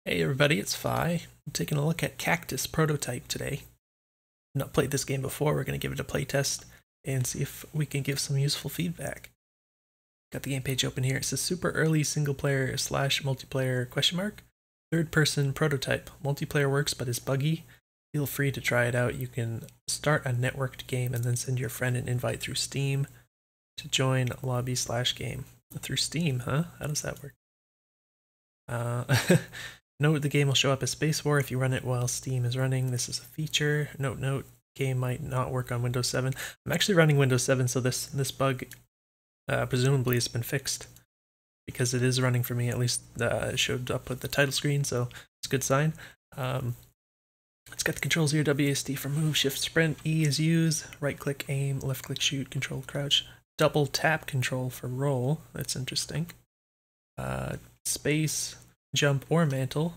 Hey everybody, it's Fi. I'm taking a look at Cactus prototype today. I've not played this game before. We're going to give it a playtest and see if we can give some useful feedback. Got the game page open here. It says super early single player / multiplayer question mark. Third person prototype. Multiplayer works but is buggy. Feel free to try it out. You can start a networked game and then send your friend an invite through Steam to join lobby / game. Through Steam, huh? How does that work? Note the game will show up as Space War if you run it while Steam is running. This is a feature. Note, game might not work on Windows 7. I'm actually running Windows 7, so this bug presumably has been fixed because it is running for me. At least it showed up with the title screen, so it's a good sign. It's got the controls here: WASD for move, shift, sprint, E is use, right click aim, left click shoot, control crouch, double tap control for roll. That's interesting. Space, jump, or mantle.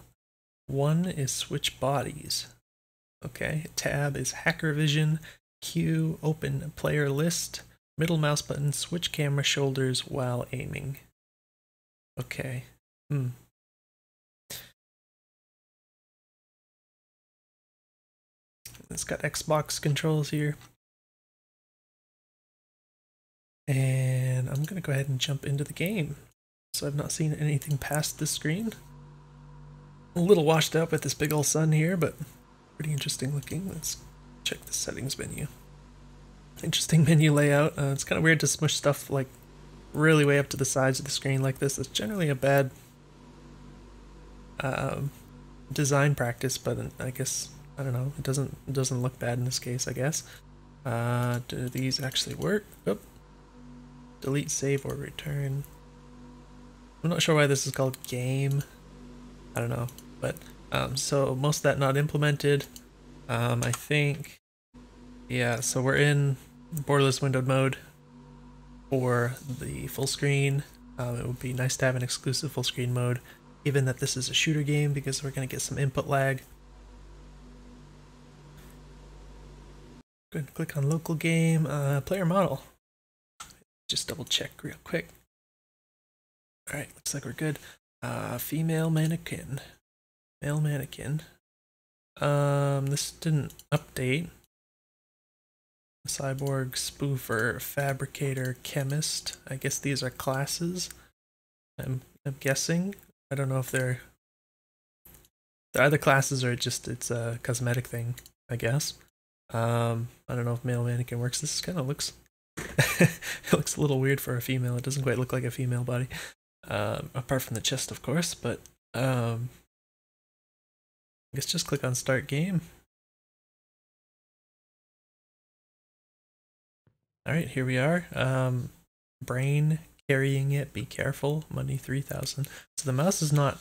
1 is switch bodies. Okay, tab is hacker vision. Q, open player list. Middle mouse button, switch camera shoulders while aiming. Okay. It's got Xbox controls here. And I'm going to go ahead and jump into the game. So I've not seen anything past this screen. A little washed out with this big old sun here, but pretty interesting looking. Let's check the settings menu. Interesting menu layout. It's kind of weird to smush stuff like really way up to the sides of the screen like this. It's generally a bad design practice, but I guess, I don't know, it doesn't look bad in this case, I guess. Do these actually work? Oop. Delete, save, or return. I'm not sure why this is called game. I don't know, but so most of that not implemented. I think, yeah, so we're in borderless windowed mode for the full screen. It would be nice to have an exclusive full screen mode, given that this is a shooter game, because we're going to get some input lag. Go ahead and click on local game, player model. Just double check real quick. Alright, looks like we're good. Female mannequin. Male mannequin. This didn't update. Cyborg, spoofer, fabricator, chemist. I guess these are classes. I'm guessing. I don't know if they're either classes or it's a cosmetic thing, I guess. I don't know if male mannequin works. This kind of looks it looks a little weird for a female. It doesn't quite look like a female body. Apart from the chest, of course, but I guess just click on start game. Alright, here we are. Brain carrying it, be careful, money 3,000. So the mouse is not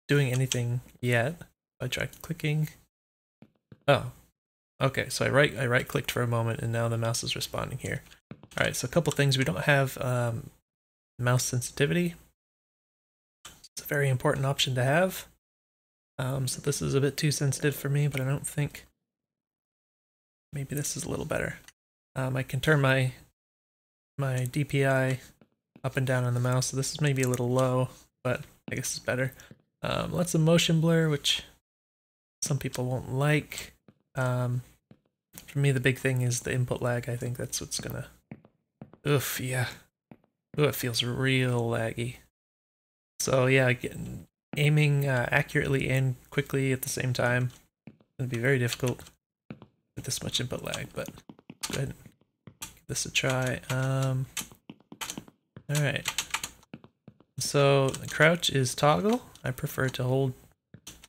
doing anything yet. I try clicking. Oh, okay, so I right clicked for a moment and now the mouse is responding here. Alright, so a couple things. We don't have mouse sensitivity. It's a very important option to have. So this is a bit too sensitive for me, but I don't think, maybe this is a little better. I can turn my DPI up and down on the mouse, so this is maybe a little low, but I guess it's better. Lots of motion blur, which some people won't like. For me, the big thing is the input lag. I think that's what's gonna... Oof, yeah. Ooh, it feels real laggy. So yeah, aiming accurately and quickly at the same time would be very difficult with this much input lag, but go ahead and give this a try. Alright. So the crouch is toggle. I prefer to hold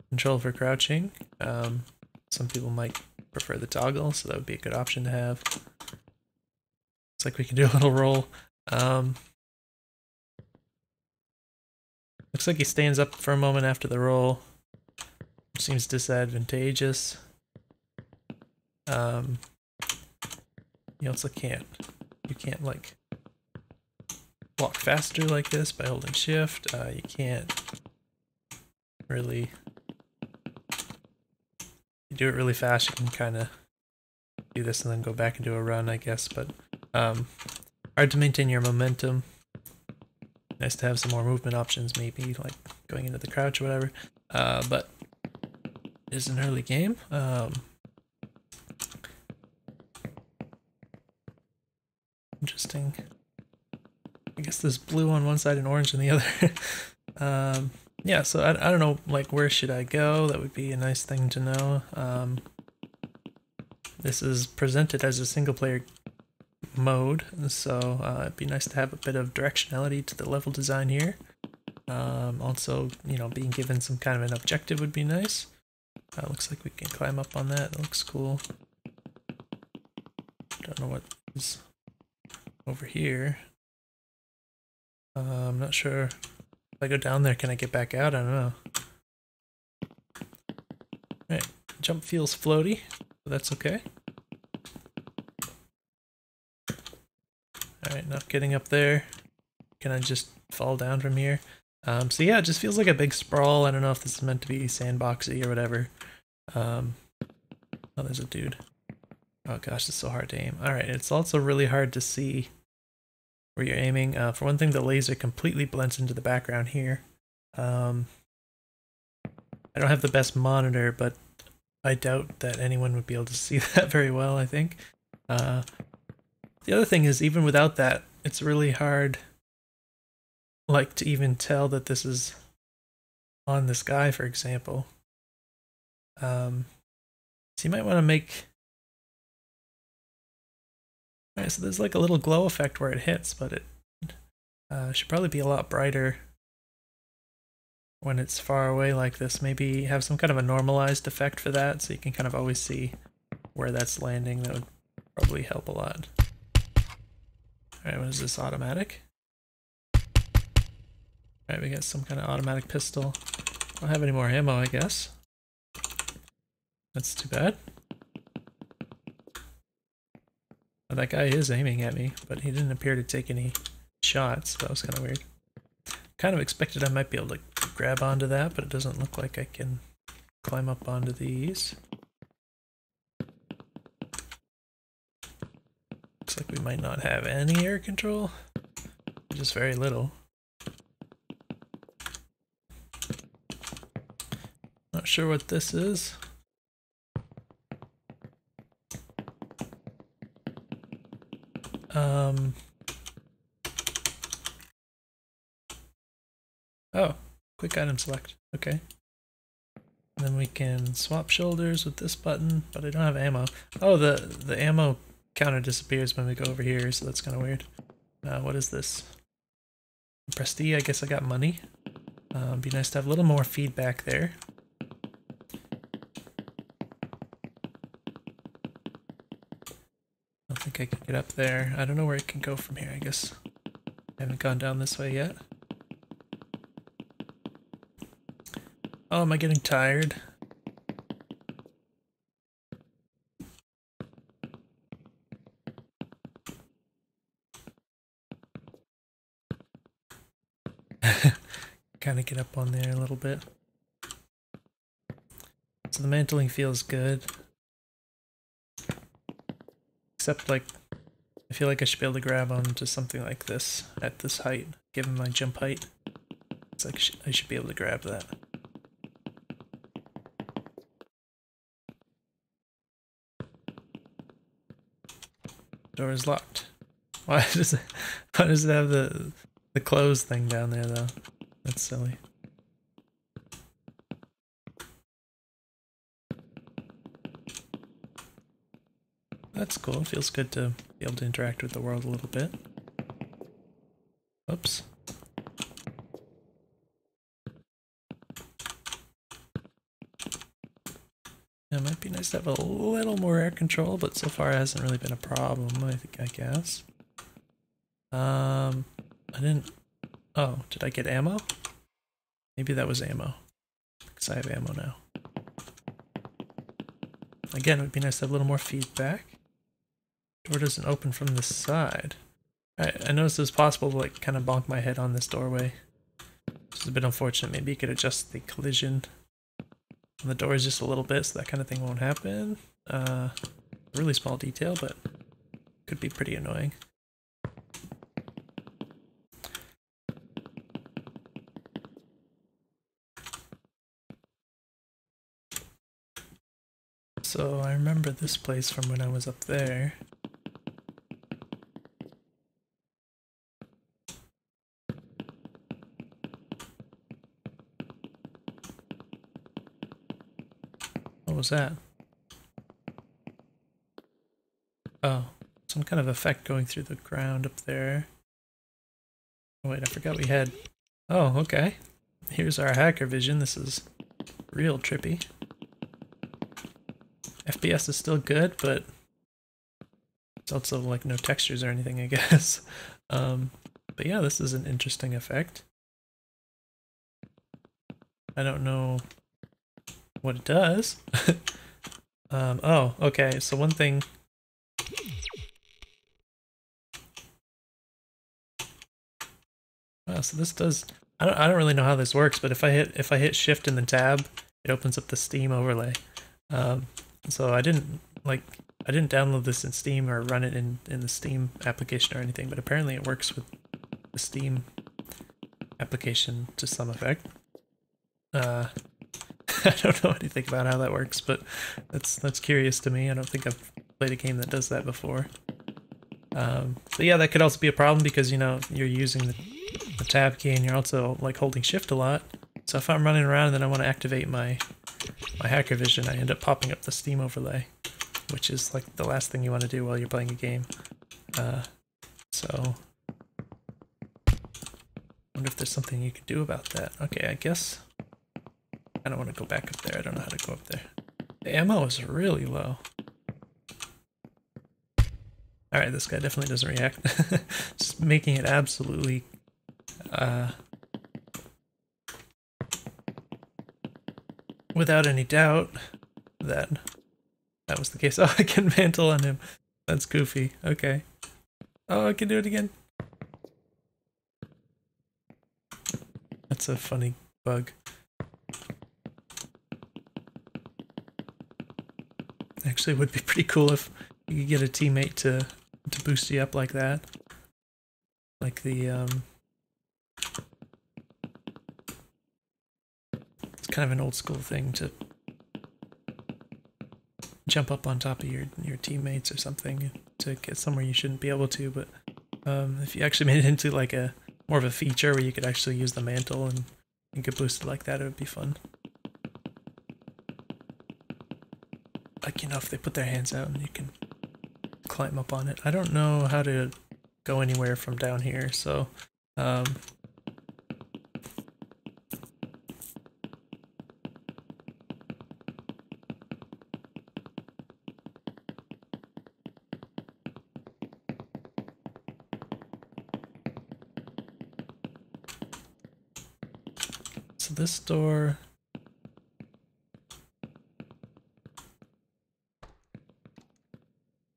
control for crouching. Some people might prefer the toggle, so that would be a good option to have. Looks like we can do a little roll. Looks like he stands up for a moment after the roll. Seems disadvantageous. You also you can't like walk faster like this by holding shift. You can't really, you do it really fast, you can kind of do this and then go back and do a run, I guess, but hard to maintain your momentum. Nice to have some more movement options, maybe like going into the crouch or whatever. but it's an early game. Interesting. I guess there's blue on one side and orange on the other. Yeah, so I don't know, like, where should I go? That would be a nice thing to know. This is presented as a single player mode, so it'd be nice to have a bit of directionality to the level design here. Also, you know, being given some kind of an objective would be nice. Looks like we can climb up on that. That looks cool. Don't know what is over here. I'm not sure. If I go down there, can I get back out? I don't know. Alright, jump feels floaty, but that's okay. Alright, not getting up there. Can I just fall down from here? So yeah, it just feels like a big sprawl. I don't know if this is meant to be sandboxy or whatever. Oh, there's a dude. Oh gosh, it's so hard to aim. Alright, it's also really hard to see where you're aiming. For one thing, the laser completely blends into the background here. I don't have the best monitor, but I doubt that anyone would be able to see that very well, I think. The other thing is, even without that, it's really hard, like, to even tell that this is on this guy, for example. So you might want to make... Alright, so there's like a little glow effect where it hits, but it should probably be a lot brighter when it's far away like this. Maybe have some kind of a normalized effect for that, so you can kind of always see where that's landing. That would probably help a lot. Alright, what is this, automatic? Alright, we got some kind of automatic pistol. Don't have any more ammo, I guess. That's too bad. Well, that guy is aiming at me, but he didn't appear to take any shots. That was kind of weird. Kind of expected I might be able to grab onto that, but it doesn't look like I can climb up onto these. Looks like we might not have any air control. Just very little. Not sure what this is. Oh, quick item select. Okay. And then we can swap shoulders with this button, but I don't have ammo. Oh, the ammo counter disappears when we go over here, so that's kind of weird. What is this? Press D, I guess I got money. Be nice to have a little more feedback there. I don't think I can get up there. I don't know where it can go from here, I guess. I haven't gone down this way yet. Oh, am I getting tired? Kind of get up on there a little bit. So the mantling feels good. Except, like, I feel like I should be able to grab onto something like this at this height, given my jump height. It's like I should be able to grab that. Door is locked. Why does it have the close thing down there though? That's silly. That's cool. It feels good to be able to interact with the world a little bit. Oops. It might be nice to have a little more air control, but so far it hasn't really been a problem, I guess. I didn't... Oh, did I get ammo? Maybe that was ammo. Because I have ammo now. Again, it would be nice to have a little more feedback. Door doesn't open from this side. I noticed it was possible to, like, kind of bonk my head on this doorway. Which is a bit unfortunate. Maybe you could adjust the collision on the doors just a little bit so that kind of thing won't happen. Really small detail, but could be pretty annoying. So I remember this place from when I was up there. What was that? Oh, some kind of effect going through the ground up there. Oh wait, I forgot we had... Oh, okay. Here's our hacker vision. This is real trippy. FPS is still good, but it's also like no textures or anything, I guess. But yeah, this is an interesting effect. I don't know what it does. Oh, okay, so one thing... Wow, so this does... I don't really know how this works, but if I hit shift and then tab, it opens up the Steam overlay. So I didn't download this in Steam or run it in the Steam application or anything, but apparently it works with the Steam application to some effect. I don't know anything about how that works, but that's curious to me. I don't think I've played a game that does that before. But yeah, that could also be a problem because, you know, you're using the tab key and you're also like holding shift a lot. So if I'm running around and then I want to activate my hacker vision, I end up popping up the Steam overlay, which is like the last thing you want to do while you're playing a game. So I wonder if there's something you could do about that. Okay, I guess I don't want to go back up there. I don't know how to go up there. The ammo is really low. Alright, this guy definitely doesn't react. Just making it absolutely without any doubt that was the case. Oh, I can mantle on him. That's goofy. Okay. Oh, I can do it again. That's a funny bug. Actually, it would be pretty cool if you could get a teammate to boost you up like that. Like the it's kind of an old school thing to jump up on top of your teammates or something to get somewhere you shouldn't be able to, but if you actually made it into like a more of a feature where you could actually use the mantle and get boosted like that, it would be fun. Like, you know, if they put their hands out and you can climb up on it. I don't know how to go anywhere from down here, so so this door...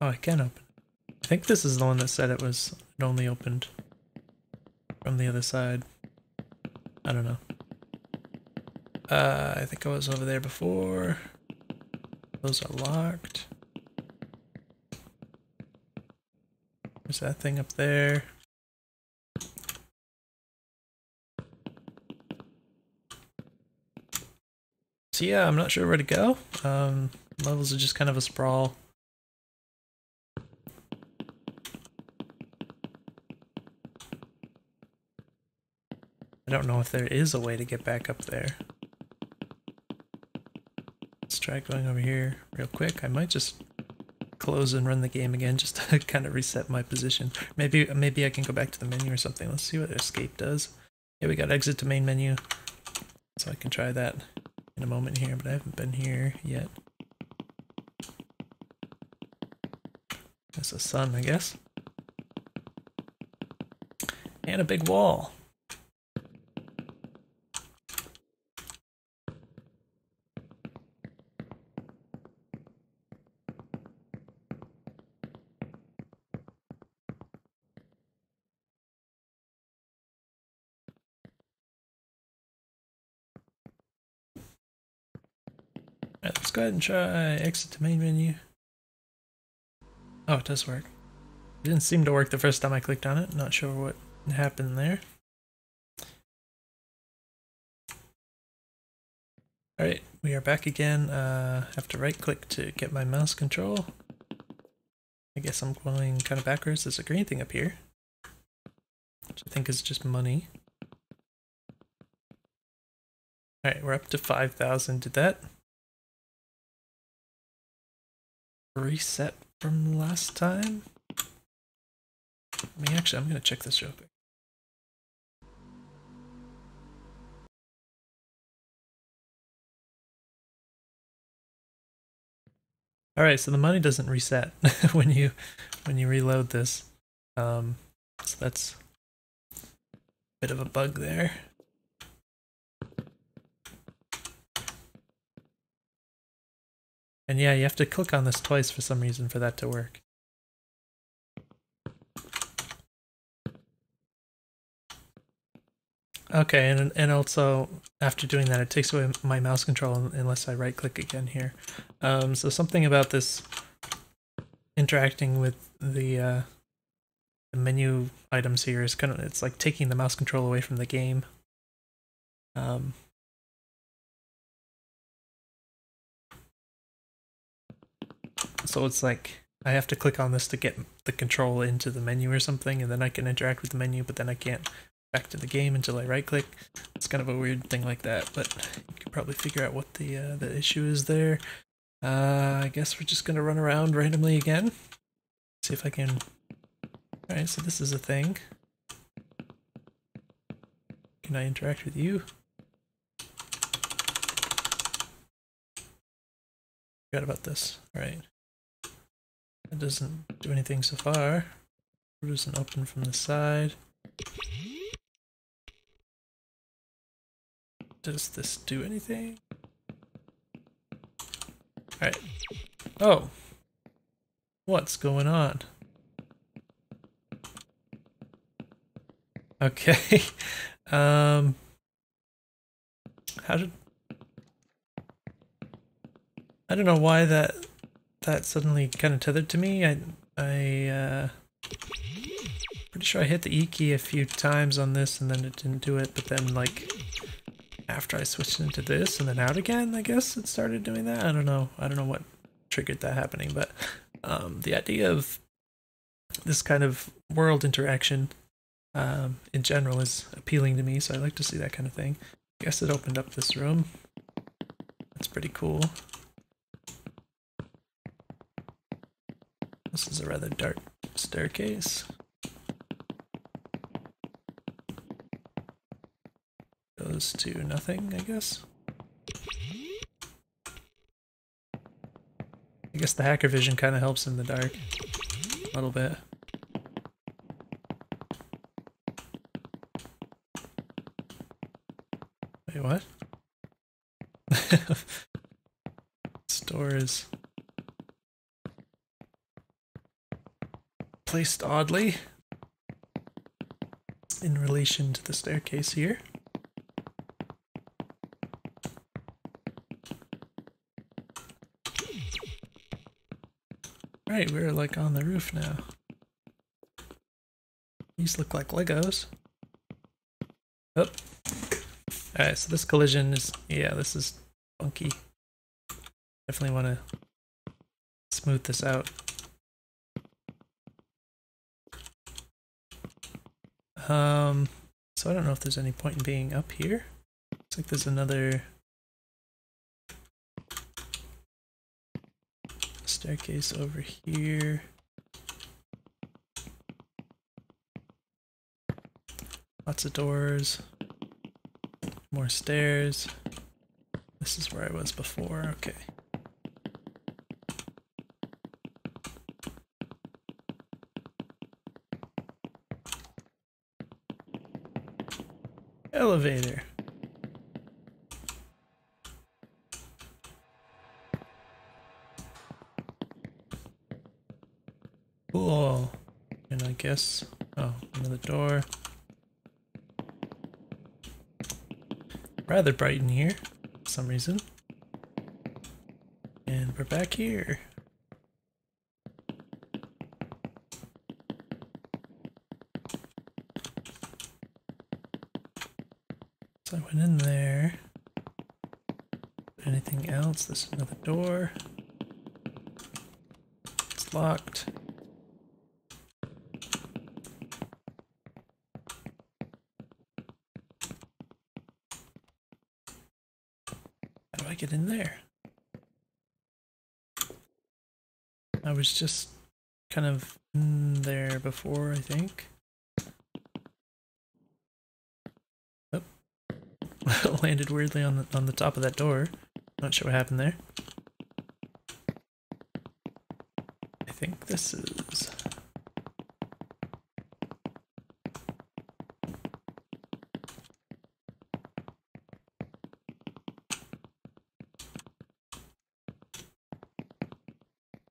Oh, I can open. I think this is the one that said it only opened from the other side. I don't know. I think I was over there before. Those are locked. There's that thing up there. So yeah, I'm not sure where to go. Levels are just kind of a sprawl. I don't know if there is a way to get back up there. Let's try going over here real quick. I might just close and run the game again just to kind of reset my position. Maybe I can go back to the menu or something. Let's see what escape does. Yeah, we got exit to main menu. So I can try that in a moment here, but I haven't been here yet. There's a sun, I guess. And a big wall. Alright, let's go ahead and try exit to main menu. Oh, it does work. It didn't seem to work the first time I clicked on it. Not sure what happened there. Alright, we are back again. Have to right click to get my mouse control. I guess I'm going kind of backwards. There's a green thing up here, which I think is just money. Alright, we're up to 5,000. Did that reset from last time? Actually, I'm going to check this real quick. Alright, so the money doesn't reset when you reload this. So that's a bit of a bug there. And yeah, you have to click on this twice for some reason for that to work. Okay, and also after doing that, it takes away my mouse control unless I right click again here. So something about this interacting with the menu items here is it's like taking the mouse control away from the game. So it's like I have to click on this to get the control into the menu or something, and then I can interact with the menu, but then I can't back to the game until I right click. It's kind of a weird thing like that, but you can probably figure out what the issue is there. I guess we're just gonna run around randomly again. See if I can. Alright, so this is a thing. Can I interact with you? Forgot about this. Alright. It doesn't do anything so far. It doesn't open from the side. Does this do anything? Alright. Oh! What's going on? Okay. How did... I don't know why that suddenly kind of tethered to me. I pretty sure I hit the E key a few times on this and then it didn't do it, but then like after I switched into this and then out again, I guess it started doing that. I don't know what triggered that happening, but the idea of this kind of world interaction in general is appealing to me, so I like to see that kind of thing. I guess it opened up this room. That's pretty cool. This is a rather dark staircase. Goes to nothing, I guess. I guess the hacker vision kind of helps in the dark a little bit. Wait, what? Stores placed oddly in relation to the staircase here. Right, we're like on the roof now. These look like Legos. Oh. Alright, so this collision is, yeah, this is funky. Definitely want to smooth this out. So I don't know if there's any point in being up here. Looks like there's another staircase over here. Lots of doors. More stairs. This is where I was before, okay. Elevator. Cool. And I guess, oh, another door. Rather bright in here, for some reason. And we're back here. So I went in there. Anything else? There's another door. It's locked. How do I get in there? I was just kind of in there before, I think. Oh. Landed weirdly on the top of that door. Not sure what happened there. I think this is...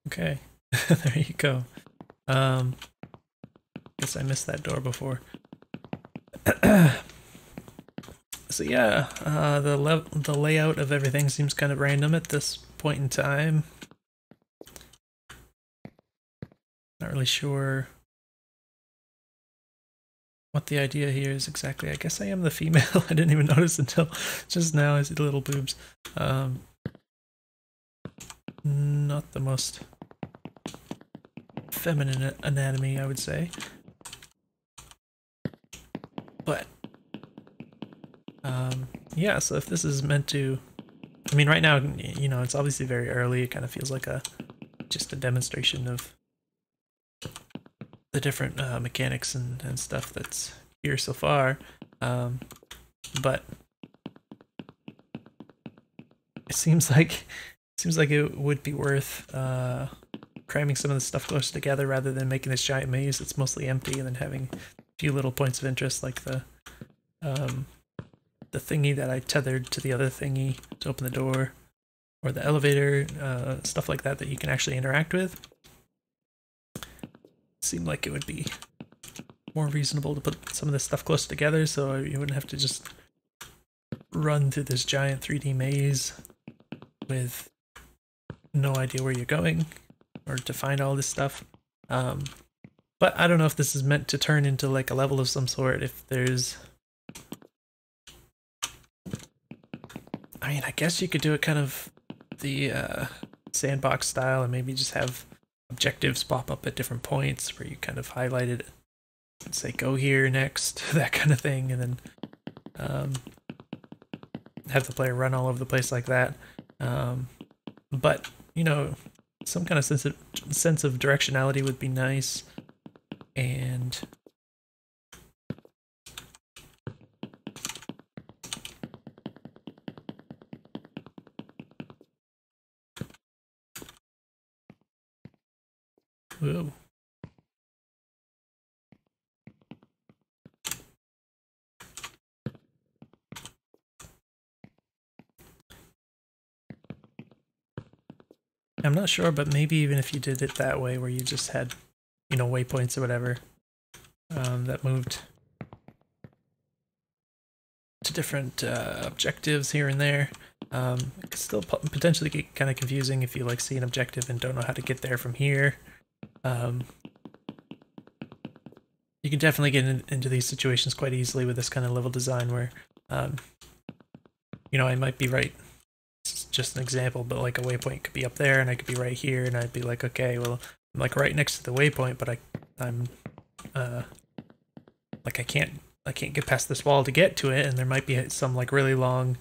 Okay, there you go. Guess I missed that door before. So yeah, the layout of everything seems kind of random at this point in time. Not really sure what the idea here is exactly. I guess I am the female. I didn't even notice until just now. I see the little boobs. Not the most feminine anatomy, I would say. But yeah, so if this is meant to, I mean, right now, you know, it's obviously very early. It kind of feels like just a demonstration of the different mechanics and stuff that's here so far. But it seems like it would be worth cramming some of the stuff closer together rather than making this giant maze that's mostly empty and then having a few little points of interest like the thingy that I tethered to the other thingy to open the door, or the elevator, stuff like that you can actually interact with. Seemed like it would be more reasonable to put some of this stuff close together so you wouldn't have to just run through this giant 3D maze with no idea where you're going or to find all this stuff. But I don't know if this is meant to turn into like a level of some sort, if there's... I mean, I guess you could do it kind of the sandbox style and maybe just have objectives pop up at different points where you kind of highlight it and say, go here next, that kind of thing, and then have the player run all over the place like that. But, you know, some kind of sense of directionality would be nice, and... Whoa. I'm not sure, but maybe even if you did it that way, where you just had, you know, waypoints or whatever, that moved to different objectives here and there, it could still potentially get kind of confusing if you like see an objective and don't know how to get there from here. You can definitely get into these situations quite easily with this kind of level design where, you know, I might be right. It's just an example, but like a waypoint could be up there and I could be right here and I'd be like, okay, well, I'm like right next to the waypoint, but I'm like I can't get past this wall to get to it, and there might be some like really long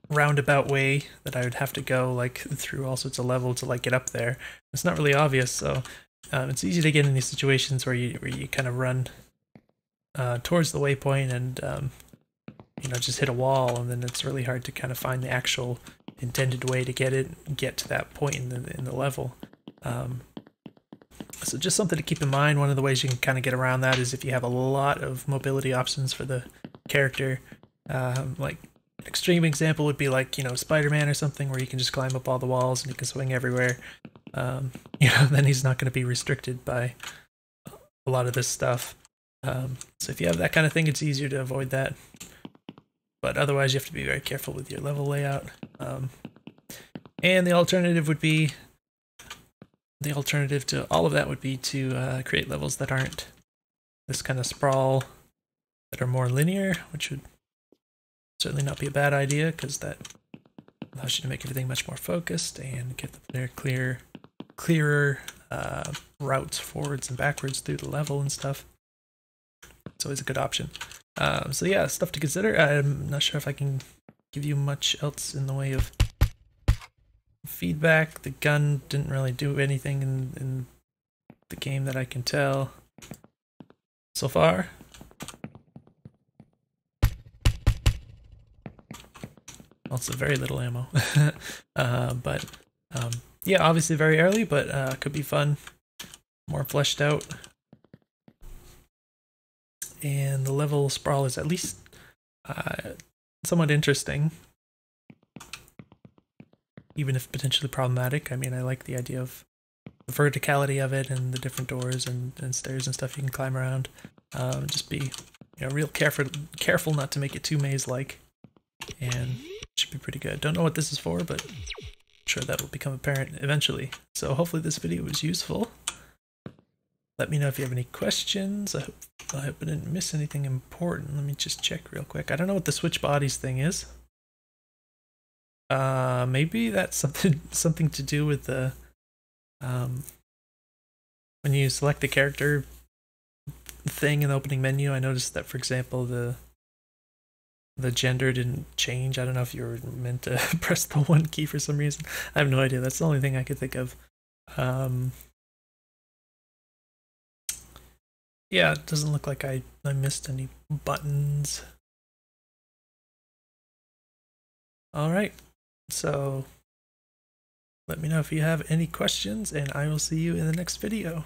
roundabout way that I would have to go like through all sorts of levels to like get up there. It's not really obvious, so it's easy to get in these situations where you kind of run towards the waypoint and you know, just hit a wall, and then it's really hard to kind of find the actual intended way to get to that point in the level. So just something to keep in mind. One of the ways you can kind of get around that is if you have a lot of mobility options for the character. Like an extreme example would be like, you know, Spider-Man or something, where you can just climb up all the walls and you can swing everywhere. You know, then he's not going to be restricted by a lot of this stuff. So if you have that kind of thing, it's easier to avoid that. But otherwise, you have to be very careful with your level layout. And the alternative to all of that would be to create levels that aren't this kind of sprawl that are more linear, which would certainly not be a bad idea because that allows you to make everything much more focused and get the player clearer routes forwards and backwards through the level and stuff. It's always a good option. So yeah, stuff to consider. I'm not sure if I can give you much else in the way of feedback. The gun didn't really do anything in the game that I can tell so far. Also very little ammo. But yeah, obviously very early, but could be fun, more fleshed out. And the level sprawl is at least somewhat interesting, even if potentially problematic. I mean, I like the idea of the verticality of it and the different doors and stairs and stuff you can climb around. Just be, real careful not to make it too maze-like, and should be pretty good. Don't know what this is for, but I'm sure that will become apparent eventually. So hopefully this video was useful. Let me know if you have any questions. I hope I didn't miss anything important. Let me just check real quick. I don't know what the switch bodies thing is. Maybe that's something to do with the when you select the character thing in the opening menu. I noticed that, for example, the gender didn't change. I don't know if you were meant to press the 1 key for some reason. I have no idea. That's the only thing I could think of. Yeah, it doesn't look like I missed any buttons. Alright, so let me know if you have any questions, and I will see you in the next video.